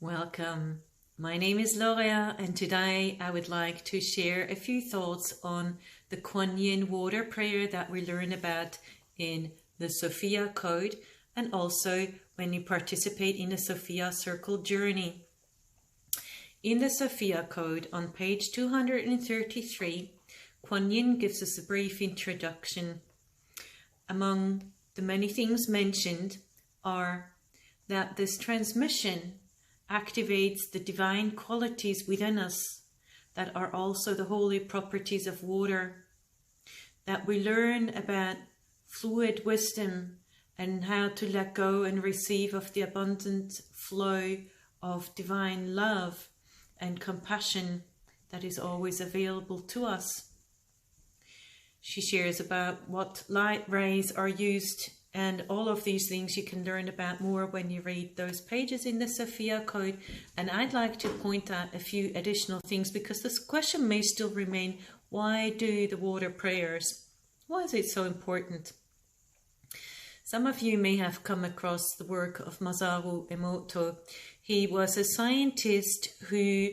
Welcome. My name is Lorea, and today I would like to share a few thoughts on the Quan Yin water prayer that we learn about in the Sophia Code, and also when you participate in the Sophia Circle Journey. In the Sophia Code on page 233, Quan Yin gives us a brief introduction. Among the many things mentioned are that this transmission activates the divine qualities within us that are also the holy properties of water, that we learn about fluid wisdom and how to let go and receive of the abundant flow of divine love and compassion that is always available to us. She shares about what light rays are used, and all of these things you can learn about more when you read those pages in the Sophia Code. And I'd like to point out a few additional things, because this question may still remain: why do the water prayers? Why is it so important? Some of you may have come across the work of Masaru Emoto. He was a scientist who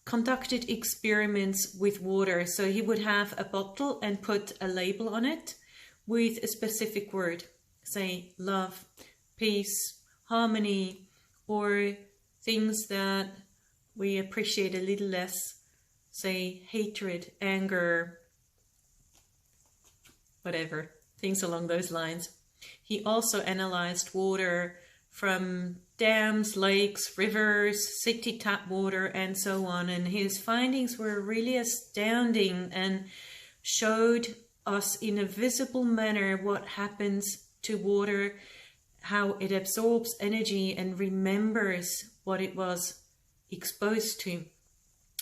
conducted experiments with water. So he would have a bottle and put a label on it with a specific word, say love, peace, harmony, or things that we appreciate a little less, say hatred, anger, whatever, things along those lines. He also analyzed water from dams, lakes, rivers, city tap water, and so on. And his findings were really astounding and showed us in a visible manner what happens to water, how it absorbs energy and remembers what it was exposed to.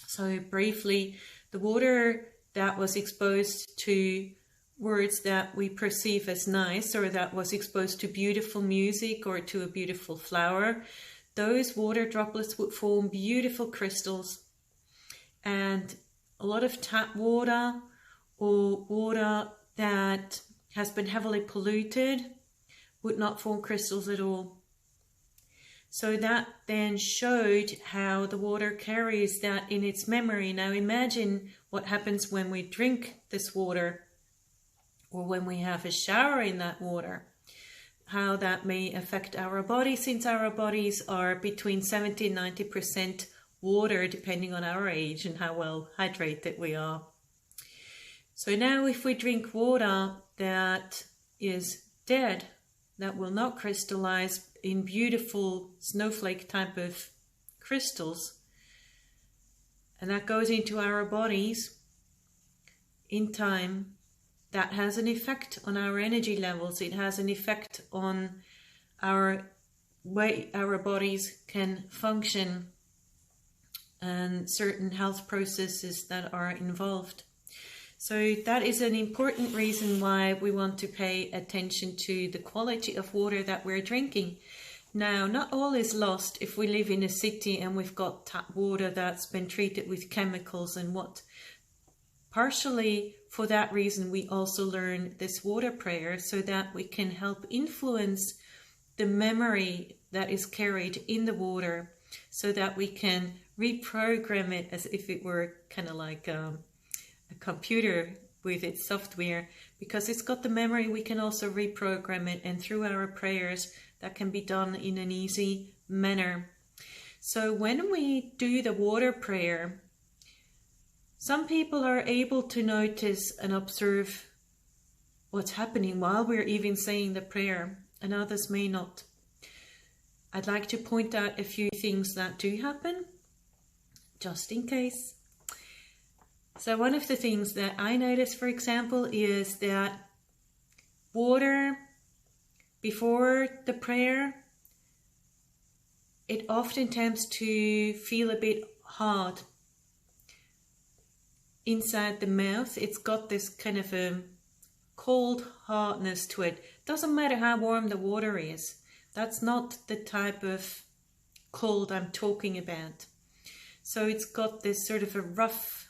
So briefly, the water that was exposed to words that we perceive as nice, or that was exposed to beautiful music or to a beautiful flower, those water droplets would form beautiful crystals. And a lot of tap water or water that has been heavily polluted would not form crystals at all. So that then showed how the water carries that in its memory. Now imagine what happens when we drink this water, or when we have a shower in that water, how that may affect our body, since our bodies are between 70 and 90% water, depending on our age and how well hydrated we are. So now if we drink water that is dead, that will not crystallize in beautiful snowflake type of crystals, and that goes into our bodies in time, that has an effect on our energy levels. It has an effect on our way our bodies can function and certain health processes that are involved. So that is an important reason why we want to pay attention to the quality of water that we're drinking. Now, not all is lost if we live in a city and we've got tap water that's been treated with chemicals and what. Partially for that reason, we also learn this water prayer so that we can help influence the memory that is carried in the water, so that we can reprogram it as if it were kind of like a computer with its software. Because it's got the memory, we can also reprogram it, and through our prayers that can be done in an easy manner. So when we do the water prayer, some people are able to notice and observe what's happening while we're even saying the prayer, and others may not. I'd like to point out a few things that do happen, just in case. So one of the things that I notice, for example, is that water before the prayer, it often tends to feel a bit hard inside the mouth. It's got this kind of a cold hardness to it. Doesn't matter how warm the water is. That's not the type of cold I'm talking about. So it's got this sort of a rough,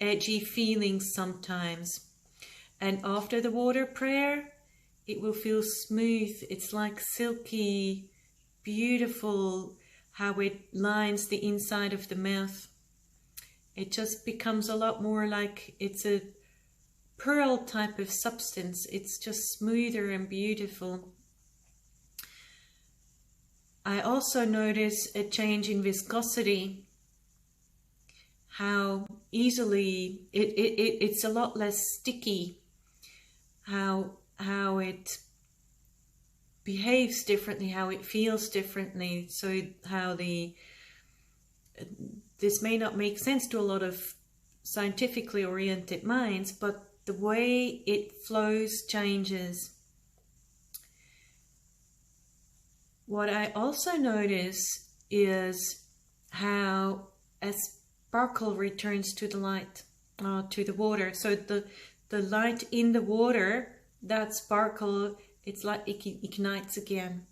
edgy feeling sometimes. And after the water prayer, it will feel smooth. It's like silky, beautiful, how it lines the inside of the mouth. It just becomes a lot more like it's a pearl type of substance. It's just smoother and beautiful. I also notice a change in viscosity, how easily it's a lot less sticky, how it behaves differently, how it feels differently. So how this may not make sense to a lot of scientifically oriented minds, but the way it flows changes. What I also notice is how a sparkle returns to the light, to the water. So the light in the water, that sparkle, it's like it ignites again.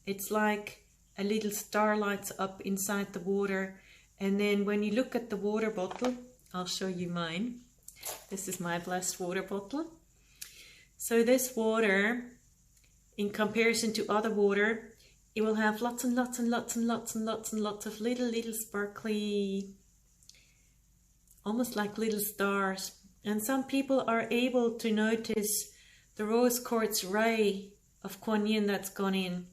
It's like a little star lights up inside the water. And then when you look at the water bottle, I'll show you mine. This is my blessed water bottle. So this water, in comparison to other water, it will have lots and lots and lots and lots and lots and lots of little sparkly, almost like little stars. And some people are able to notice the rose quartz ray of Quan Yin that's gone in.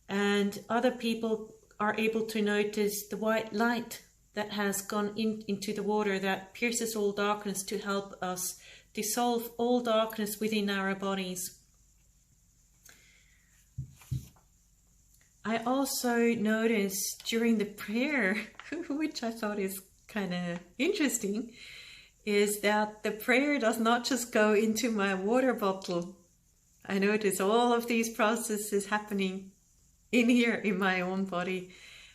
And other people are able to notice the white light that has gone into the water that pierces all darkness to help us dissolve all darkness within our bodies. I also noticed during the prayer, which I thought is kind of interesting, is that the prayer does not just go into my water bottle. I notice all of these processes happening in here in my own body,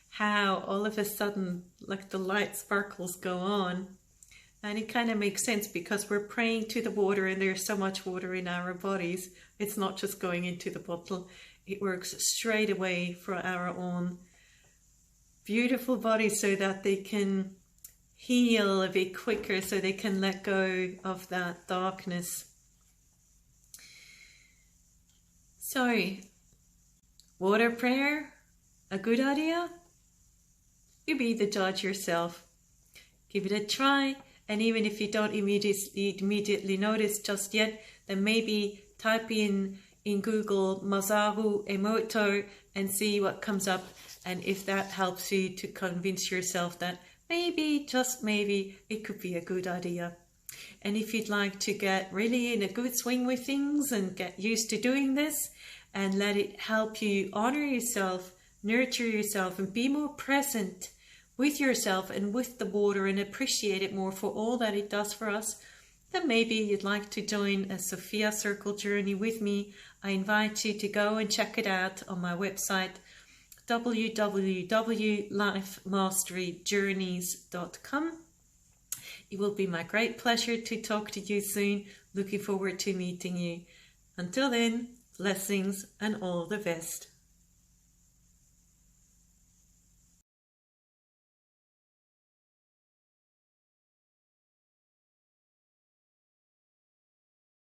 how all of a sudden like the light sparkles go on. And it kind of makes sense because we're praying to the water and there's so much water in our bodies. It's not just going into the bottle. It works straight away for our own beautiful bodies so that they can heal a bit quicker, so they can let go of that darkness. So, water prayer, a good idea? You be the judge yourself. Give it a try, and even if you don't immediately notice just yet, then maybe type in Google Masaru Emoto and see what comes up, and if that helps you to convince yourself that maybe, just maybe, it could be a good idea. And if you'd like to get really in a good swing with things and get used to doing this and let it help you honor yourself, nurture yourself, and be more present with yourself and with the water and appreciate it more for all that it does for us, then maybe you'd like to join a Sophia Circle Journey with me. I invite you to go and check it out on my website, www.lifemasteryjourneys.com. It will be my great pleasure to talk to you soon. Looking forward to meeting you. Until then, blessings and all the best.